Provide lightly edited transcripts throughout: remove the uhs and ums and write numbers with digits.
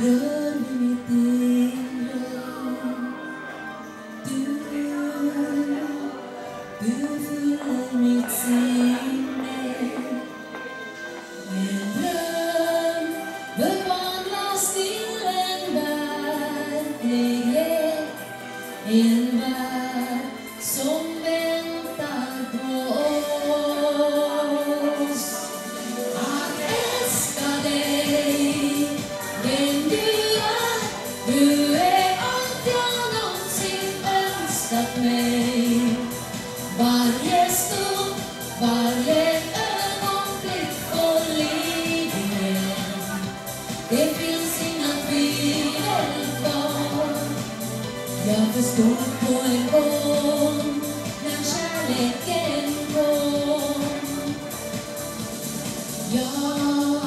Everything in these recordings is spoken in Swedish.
rör vid mitt inre. Du fyller mitt sinne. En dröm förvandlas till en verklighet. En värld som väntar på oss. Att älska dig, vem du är allt jag någonsin önskat mig. Varje stund, varje ögonblick och liv igen. Det finns inga tvivel kvar. Jag förstod på en gång när kärleken kom. Jag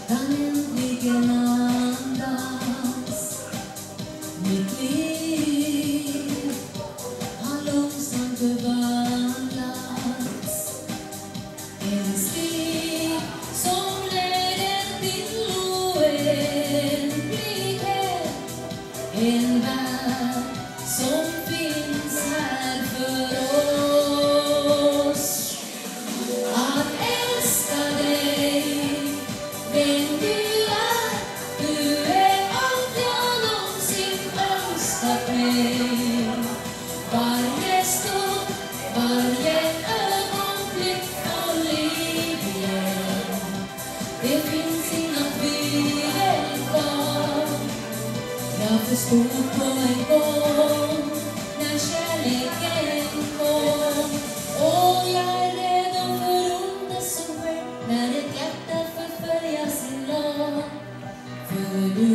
kan äntligen andas. Mitt liv har långsamt förvandlats. En stig som leder till oändlighet. En värld som finns här för oss. Att älska dig, vem du är allt jag någonsin önskat mig. Varje stund, varje ögonblick och liv igen. Det finns inga tvivel kvar. Jag förstod på en gång när kärleken kom. Och jag är redo för onda som sker när ett hjärta förföljer sin lag. För du